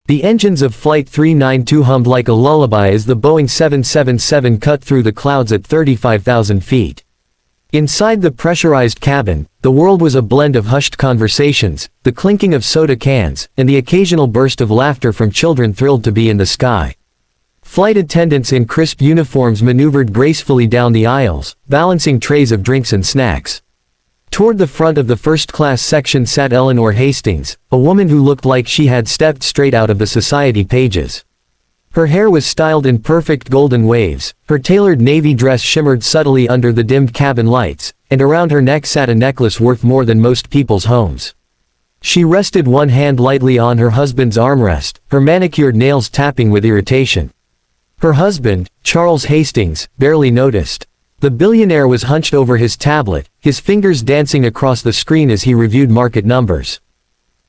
The engines of Flight 392 hummed like a lullaby as the Boeing 777 cut through the clouds at 35,000 feet. Inside the pressurized cabin, the world was a blend of hushed conversations, the clinking of soda cans, and the occasional burst of laughter from children thrilled to be in the sky. Flight attendants in crisp uniforms maneuvered gracefully down the aisles, balancing trays of drinks and snacks. Toward the front of the first-class section sat Eleanor Hastings, a woman who looked like she had stepped straight out of the society pages. Her hair was styled in perfect golden waves, her tailored navy dress shimmered subtly under the dimmed cabin lights, and around her neck sat a necklace worth more than most people's homes. She rested one hand lightly on her husband's armrest, her manicured nails tapping with irritation. Her husband, Charles Hastings, barely noticed. The billionaire was hunched over his tablet, his fingers dancing across the screen as he reviewed market numbers.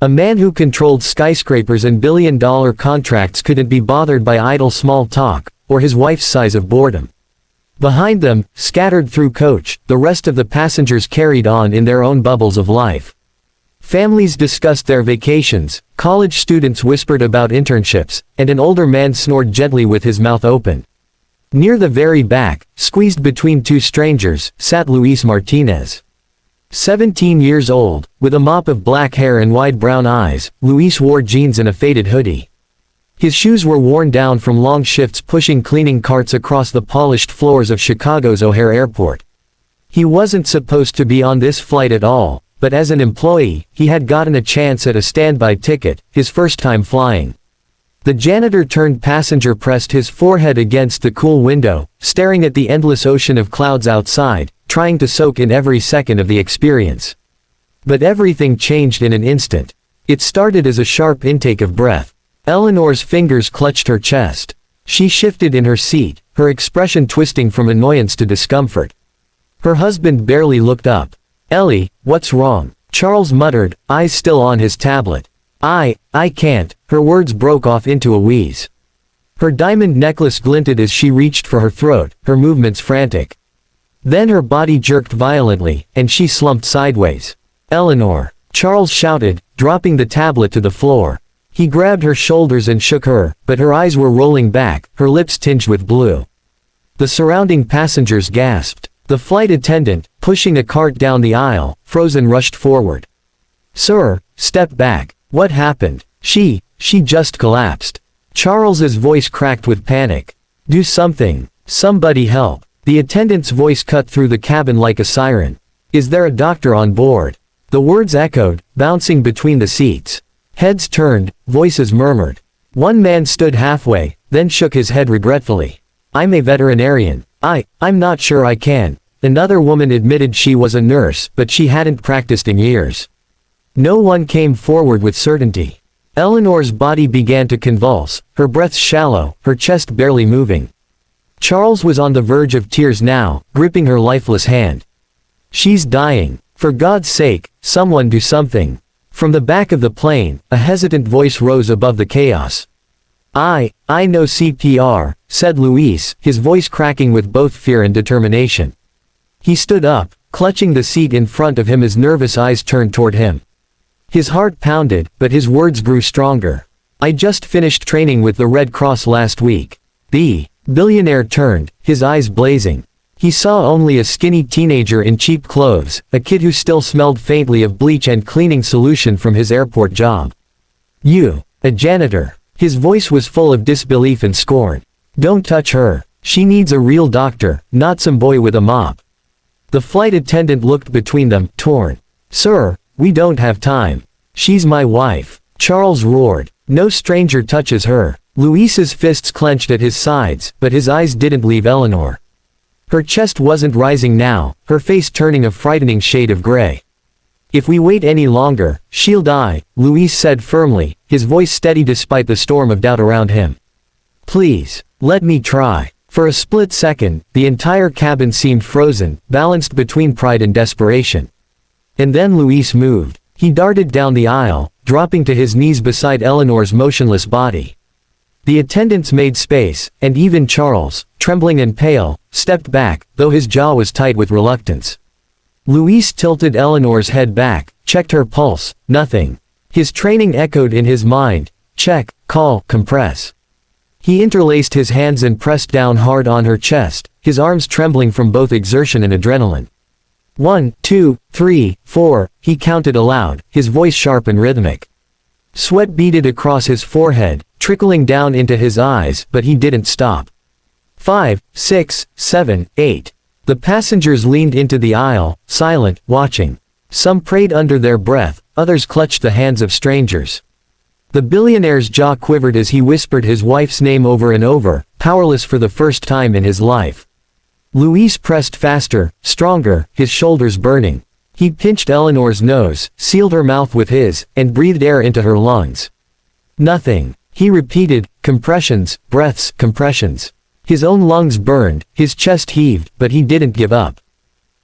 A man who controlled skyscrapers and billion-dollar contracts couldn't be bothered by idle small talk, or his wife's sighs of boredom. Behind them, scattered through coach, the rest of the passengers carried on in their own bubbles of life. Families discussed their vacations, college students whispered about internships, and an older man snored gently with his mouth open. Near the very back, squeezed between two strangers, sat Luis Martinez. 17 years old, with a mop of black hair and wide brown eyes, Luis wore jeans and a faded hoodie. His shoes were worn down from long shifts pushing cleaning carts across the polished floors of Chicago's O'Hare Airport. He wasn't supposed to be on this flight at all, but as an employee, he had gotten a chance at a standby ticket, his first time flying. The janitor-turned-passenger pressed his forehead against the cool window, staring at the endless ocean of clouds outside, trying to soak in every second of the experience. But everything changed in an instant. It started as a sharp intake of breath. Eleanor's fingers clutched her chest. She shifted in her seat, her expression twisting from annoyance to discomfort. Her husband barely looked up. "Ellie, what's wrong?" Charles muttered, eyes still on his tablet. I can't." Her words broke off into a wheeze. Her diamond necklace glinted as she reached for her throat, her movements frantic. Then her body jerked violently, and she slumped sideways. "Eleanor!" Charles shouted, dropping the tablet to the floor. He grabbed her shoulders and shook her, but her eyes were rolling back, her lips tinged with blue. The surrounding passengers gasped. The flight attendant, pushing a cart down the aisle, frozen rushed forward. "Sir, step back. What happened?" She just collapsed." Charles's voice cracked with panic. "Do something. Somebody help." The attendant's voice cut through the cabin like a siren. "Is there a doctor on board?" The words echoed, bouncing between the seats. Heads turned, voices murmured. One man stood halfway, then shook his head regretfully. "I'm a veterinarian. I'm not sure I can." Another woman admitted she was a nurse, but she hadn't practiced in years. No one came forward with certainty. Eleanor's body began to convulse, her breath shallow, her chest barely moving. Charles was on the verge of tears now, gripping her lifeless hand. "She's dying. For God's sake, someone do something." From the back of the plane, a hesitant voice rose above the chaos. I know CPR, said Luis, his voice cracking with both fear and determination. He stood up, clutching the seat in front of him as nervous eyes turned toward him. His heart pounded, but his words grew stronger. "I just finished training with the Red Cross last week." The billionaire turned, his eyes blazing. He saw only a skinny teenager in cheap clothes, a kid who still smelled faintly of bleach and cleaning solution from his airport job. "You, a janitor." His voice was full of disbelief and scorn. "Don't touch her. She needs a real doctor, not some boy with a mop." The flight attendant looked between them, torn. "Sir, we don't have time. She's my wife." Charles roared. "No stranger touches her." Luis's fists clenched at his sides, but his eyes didn't leave Eleanor. Her chest wasn't rising now, her face turning a frightening shade of gray. "If we wait any longer, she'll die," Luis said firmly, his voice steady despite the storm of doubt around him. "Please, let me try." For a split second, the entire cabin seemed frozen, balanced between pride and desperation. And then Luis moved. He darted down the aisle, dropping to his knees beside Eleanor's motionless body. The attendants made space, and even Charles, trembling and pale, stepped back, though his jaw was tight with reluctance. Luis tilted Eleanor's head back, checked her pulse, nothing. His training echoed in his mind. check, call, compress. He interlaced his hands and pressed down hard on her chest, his arms trembling from both exertion and adrenaline. 1, 2, 3, 4, he counted aloud, his voice sharp and rhythmic. Sweat beaded across his forehead, trickling down into his eyes, but he didn't stop. 5, 6, 7, 8. The passengers leaned into the aisle, silent, watching. Some prayed under their breath, others clutched the hands of strangers. The billionaire's jaw quivered as he whispered his wife's name over and over, powerless for the first time in his life. Luis pressed faster, stronger, his shoulders burning. He pinched Eleanor's nose, sealed her mouth with his, and breathed air into her lungs. Nothing. He repeated, compressions, breaths, compressions. His own lungs burned, his chest heaved, but he didn't give up.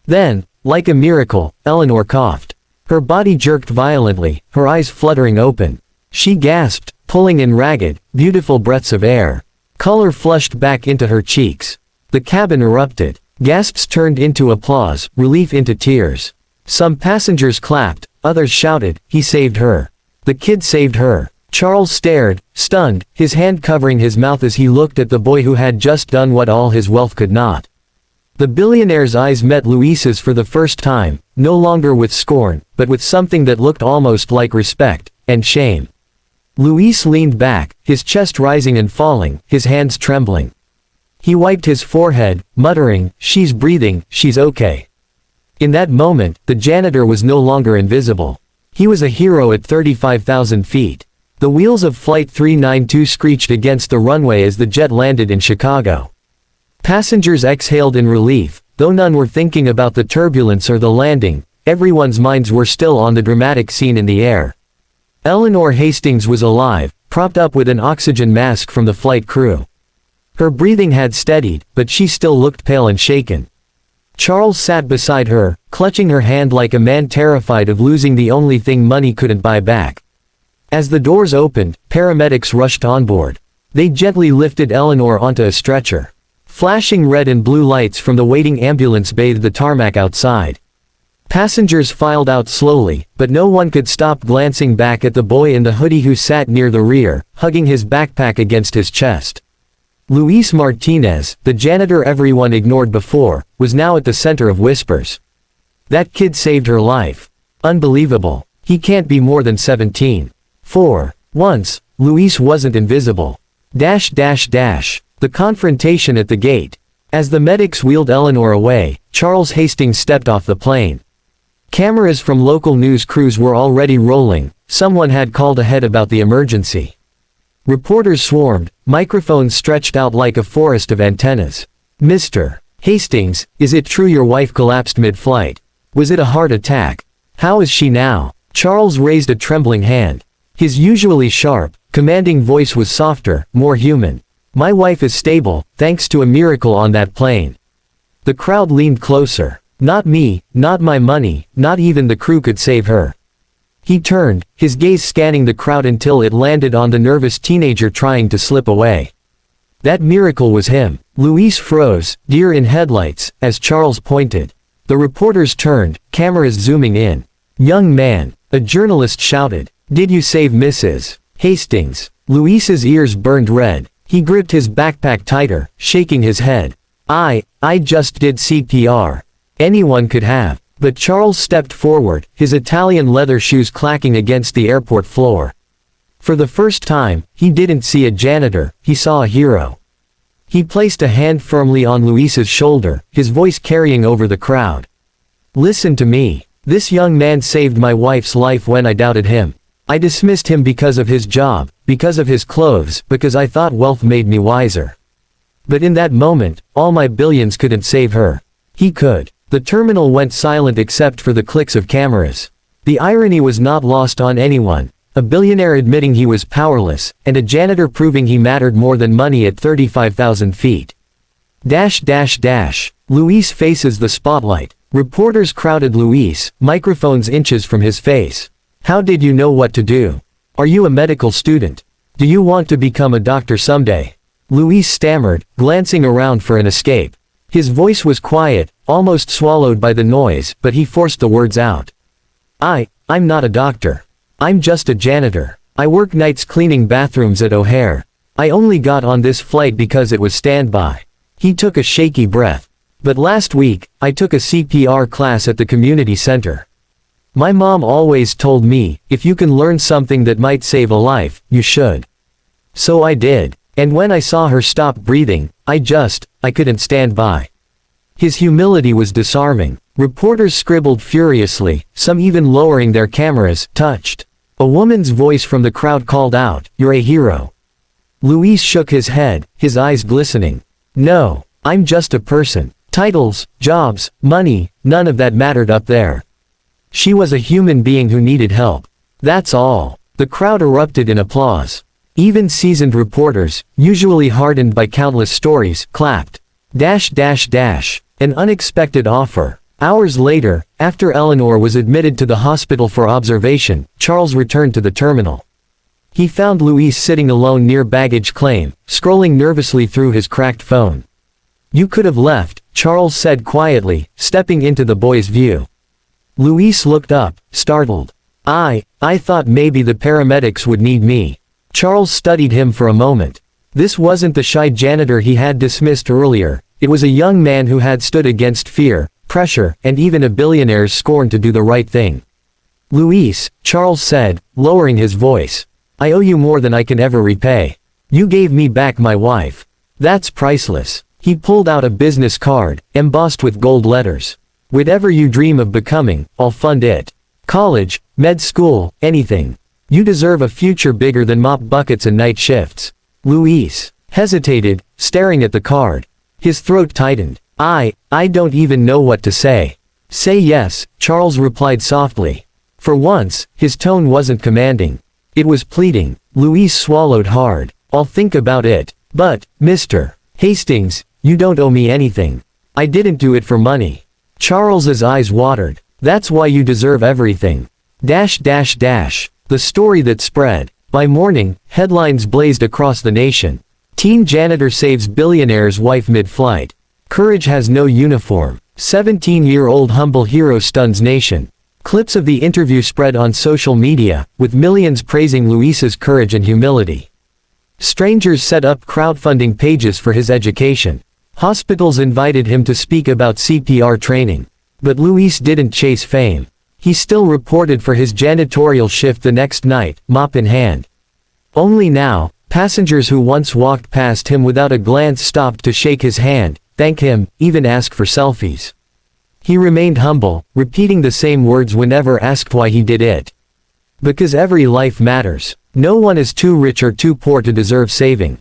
Then, like a miracle, Eleanor coughed. Her body jerked violently, her eyes fluttering open. She gasped, pulling in ragged, beautiful breaths of air. Color flushed back into her cheeks. The cabin erupted. Gasps turned into applause, relief into tears. Some passengers clapped, others shouted, he saved her. The kid saved her. Charles stared, stunned, his hand covering his mouth as he looked at the boy who had just done what all his wealth could not. The billionaire's eyes met Luis's for the first time, no longer with scorn, but with something that looked almost like respect and shame. Luis leaned back, his chest rising and falling, his hands trembling. He wiped his forehead, muttering, she's breathing, she's okay. In that moment, the janitor was no longer invisible. He was a hero at 35,000 feet. The wheels of Flight 392 screeched against the runway as the jet landed in Chicago. Passengers exhaled in relief, though none were thinking about the turbulence or the landing, everyone's minds were still on the dramatic scene in the air. Eleanor Hastings was alive, propped up with an oxygen mask from the flight crew. Her breathing had steadied, but she still looked pale and shaken. Charles sat beside her, clutching her hand like a man terrified of losing the only thing money couldn't buy back. As the doors opened, paramedics rushed on board. They gently lifted Eleanor onto a stretcher. Flashing red and blue lights from the waiting ambulance bathed the tarmac outside. Passengers filed out slowly, but no one could stop glancing back at the boy in the hoodie who sat near the rear, hugging his backpack against his chest. Luis Martinez, the janitor everyone ignored before, was now at the center of whispers. That kid saved her life. Unbelievable. He can't be more than 17. For once, Luis wasn't invisible. The confrontation at the gate. As the medics wheeled Eleanor away, Charles Hastings stepped off the plane. Cameras from local news crews were already rolling, someone had called ahead about the emergency. Reporters swarmed, microphones stretched out like a forest of antennas. Mr. Hastings, is it true your wife collapsed mid-flight? Was it a heart attack? How is she now? Charles raised a trembling hand. His usually sharp, commanding voice was softer, more human. My wife is stable, thanks to a miracle on that plane. The crowd leaned closer. Not me, not my money, not even the crew could save her. He turned, his gaze scanning the crowd until it landed on the nervous teenager trying to slip away. That miracle was him. Luis froze, deer in headlights, as Charles pointed. The reporters turned, cameras zooming in. Young man, a journalist shouted. Did you save Mrs. Hastings? Luis's ears burned red. He gripped his backpack tighter, shaking his head. I just did CPR. Anyone could have. But Charles stepped forward, his Italian leather shoes clacking against the airport floor. For the first time, he didn't see a janitor, he saw a hero. He placed a hand firmly on Luis's shoulder, his voice carrying over the crowd. Listen to me. This young man saved my wife's life when I doubted him. I dismissed him because of his job, because of his clothes, because I thought wealth made me wiser. But in that moment, all my billions couldn't save her. He could. The terminal went silent except for the clicks of cameras. The irony was not lost on anyone. A billionaire admitting he was powerless, and a janitor proving he mattered more than money at 35,000 feet. Luis faces the spotlight. Reporters crowded Luis, microphones inches from his face. How did you know what to do? Are you a medical student? Do you want to become a doctor someday? Luis stammered, glancing around for an escape. His voice was quiet, almost swallowed by the noise, but he forced the words out. I'm not a doctor. I'm just a janitor. I work nights cleaning bathrooms at O'Hare. I only got on this flight because it was standby. He took a shaky breath. But last week, I took a CPR class at the community center. My mom always told me, if you can learn something that might save a life, you should. So I did. And when I saw her stop breathing, I couldn't stand by. His humility was disarming. Reporters scribbled furiously, some even lowering their cameras, touched. A woman's voice from the crowd called out, "You're a hero." Luis shook his head, his eyes glistening. "No, I'm just a person. Titles, jobs, money, none of that mattered up there. She was a human being who needed help. That's all." The crowd erupted in applause. Even seasoned reporters, usually hardened by countless stories, clapped. An unexpected offer. Hours later, after Eleanor was admitted to the hospital for observation, Charles returned to the terminal. He found Luis sitting alone near baggage claim, scrolling nervously through his cracked phone. "You could have left," Charles said quietly, stepping into the boy's view. Luis looked up, startled. I thought maybe the paramedics would need me." Charles studied him for a moment. This wasn't the shy janitor he had dismissed earlier, it was a young man who had stood against fear, pressure, and even a billionaire's scorn to do the right thing. "Luis," Charles said, lowering his voice, "I owe you more than I can ever repay. You gave me back my wife. That's priceless." He pulled out a business card, embossed with gold letters. "Whatever you dream of becoming, I'll fund it. College, med school, anything. You deserve a future bigger than mop buckets and night shifts." Luis hesitated, staring at the card. His throat tightened. I don't even know what to say." "Say yes," Charles replied softly. For once, his tone wasn't commanding. It was pleading. Luis swallowed hard. "I'll think about it. But, Mr. Hastings, you don't owe me anything. I didn't do it for money." Charles's eyes watered. "That's why you deserve everything. The story that spread. By morning, headlines blazed across the nation. Teen janitor saves billionaire's wife mid-flight. Courage has no uniform. 17-year-old humble hero stuns nation. Clips of the interview spread on social media, with millions praising Luis's courage and humility. Strangers set up crowdfunding pages for his education. Hospitals invited him to speak about CPR training. But Luis didn't chase fame. He still reported for his janitorial shift the next night, mop in hand. Only now, passengers who once walked past him without a glance stopped to shake his hand, thank him, even ask for selfies. He remained humble, repeating the same words whenever asked why he did it. Because every life matters. No one is too rich or too poor to deserve saving.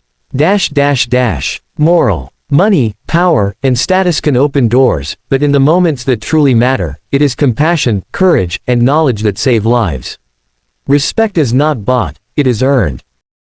Moral. Money, power, and status can open doors, but in the moments that truly matter, it is compassion, courage, and knowledge that save lives. Respect is not bought, it is earned.